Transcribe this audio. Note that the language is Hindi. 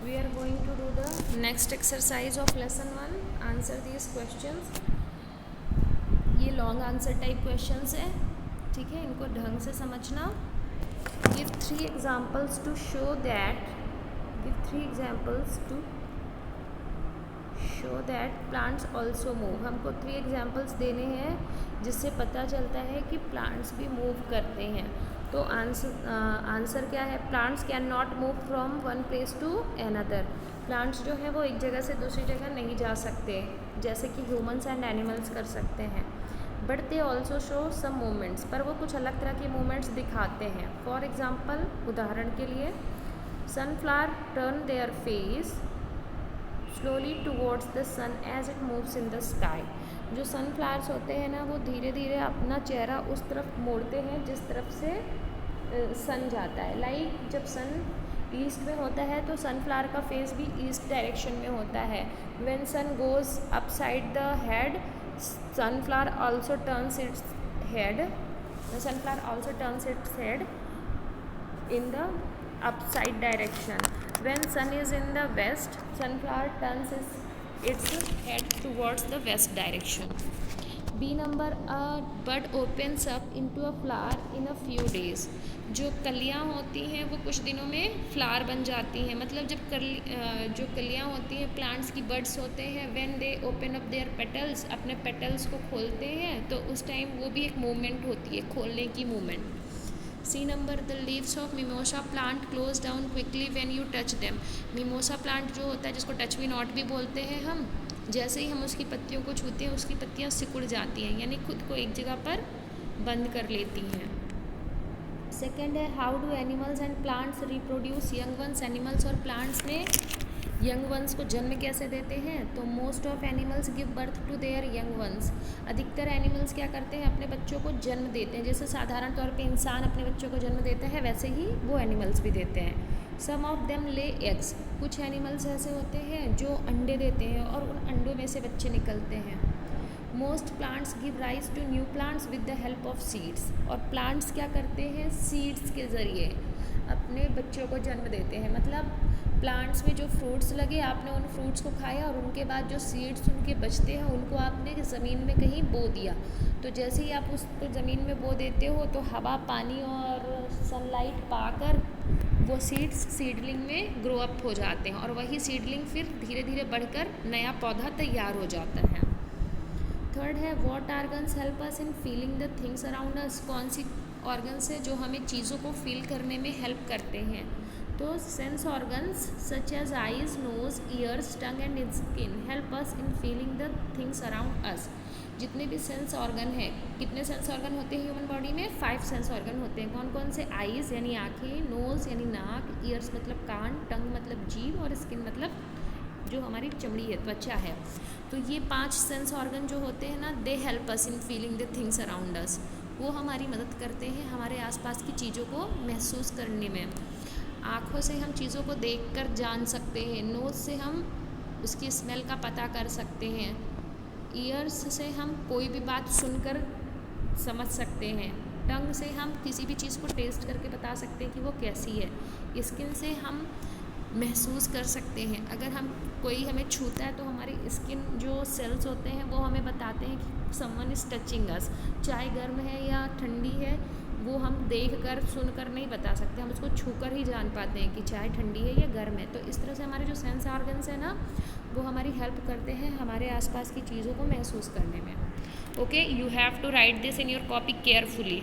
We are going to do the next exercise of lesson 1. Answer these questions. ये लॉन्ग आंसर टाइप क्वेश्चंस है, ठीक है, इनको ढंग से समझना. Give 3 examples to show that plants also move. हमको 3 एग्जाम्पल्स देने हैं जिससे पता चलता है कि प्लांट्स भी मूव करते हैं. तो आंसर क्या है? Plants can not move from one place to another. Plants जो है वो एक जगह से दूसरी जगह नहीं जा सकते, जैसे कि ह्यूमंस एंड एनिमल्स कर सकते हैं. But they also show some movements, पर वो कुछ अलग तरह के मूवमेंट्स दिखाते हैं. फॉर एग्जाम्पल, उदाहरण के लिए, sunflower turn their face slowly towards the sun as it moves in the sky. जो सनफ्लावर्स होते हैं ना, वो धीरे धीरे अपना चेहरा उस तरफ मोड़ते हैं जिस तरफ से सन जाता है. लाइक जब सन ईस्ट में होता है तो सनफ्लावर का फेस भी ईस्ट डायरेक्शन में होता है. When sun goes upside the head, sunflower also turns its head in the upside direction. When sun is in the west, sunflower turns its head towards the west direction. B number, a bud opens up into a flower in a few days. जो कलियाँ होती हैं वो कुछ दिनों में फ्लावर बन जाती हैं. मतलब जब जो कलियाँ होती हैं, प्लांट्स की बड्स होते हैं, when they open up their petals, अपने पेटल्स को खोलते हैं, तो उस टाइम वो भी एक मूवमेंट होती है, खोलने की movement. C number, the leaves of mimosa plant close down quickly when you touch them. Mimosa plant जो होता है, जिसको टच मी नॉट भी बोलते हैं हम, जैसे ही हम उसकी पत्तियों को छूते हैं उसकी पत्तियाँ सिकुड़ जाती हैं, यानी खुद को एक जगह पर बंद कर लेती हैं. सेकेंड है, how do animals and plants reproduce young ones. Animals और प्लांट्स में यंग वंस को जन्म कैसे देते हैं? तो most of animals give birth to their young ones. अधिकतर एनिमल्स क्या करते हैं? अपने बच्चों को जन्म देते हैं. जैसे साधारण तौर पे इंसान अपने बच्चों को जन्म देता है, वैसे ही वो एनिमल्स भी देते हैं. सम ऑफ देम ले एग्स. कुछ एनिमल्स ऐसे होते हैं जो अंडे देते हैं और उन अंडों में से बच्चे निकलते हैं. Most plants give rise to new plants with the help of seeds. और प्लांट्स क्या करते हैं? सीड्स के ज़रिए अपने बच्चों को जन्म देते हैं. मतलब प्लांट्स में जो फ्रूट्स लगे, आपने उन फ्रूट्स को खाया और उनके बाद जो सीड्स उनके बचते हैं उनको आपने ज़मीन में कहीं बो दिया. तो जैसे ही आप उसको ज़मीन में बो देते हो तो हवा, पानी और सनलाइट पाकर वो सीड्स सीडलिंग में ग्रो अप हो जाते हैं, और वही सीडलिंग फिर धीरे धीरे बढ़कर नया पौधा तैयार हो जाता है. थर्ड है, what organs help us in feeling the things around अस. कौन सी ऑर्गन्स है जो हमें चीज़ों को फील करने में हेल्प करते हैं? तो sense organs such as eyes, nose, ears, tongue and skin help us in feeling the things around us. जितने भी सेंस ऑर्गन हैं, कितने सेंस ऑर्गन होते हैं ह्यूमन बॉडी में? 5 सेंस ऑर्गन होते हैं. कौन कौन से? आईज यानी आँखें, नोज़ यानी नाक, ईयर्स मतलब कान, टंग मतलब जीभ, और स्किन मतलब जो हमारी चमड़ी है, त्वचा है. तो ये 5 सेंस ऑर्गन जो होते हैं ना, they help us in feeling the things around अस. वो हमारी मदद करते हैं हमारे आसपास की चीज़ों को महसूस करने में. आँखों से हम चीज़ों को देखकर जान सकते हैं. नोज़ से हम उसकी स्मेल का पता कर सकते हैं. ईयर्स से हम कोई भी बात सुनकर समझ सकते हैं. टंग से हम किसी भी चीज़ को टेस्ट करके बता सकते हैं कि वो कैसी है. स्किन से हम महसूस कर सकते हैं. अगर हम कोई हमें छूता है तो हमारी स्किन जो सेल्स होते हैं वो हमें बताते हैं कि समवन इज़ टचिंग अस. चाय गर्म है या ठंडी है, वो हम देख कर सुन कर नहीं बता सकते, हम उसको छू कर ही जान पाते हैं कि चाय ठंडी है या गर्म है. तो इस तरह से हमारे जो सेंस ऑर्गन्स हैं ना, वो हमारी हेल्प करते हैं हमारे आसपास की चीज़ों को महसूस करने में. Okay, you have to write this in your copy carefully.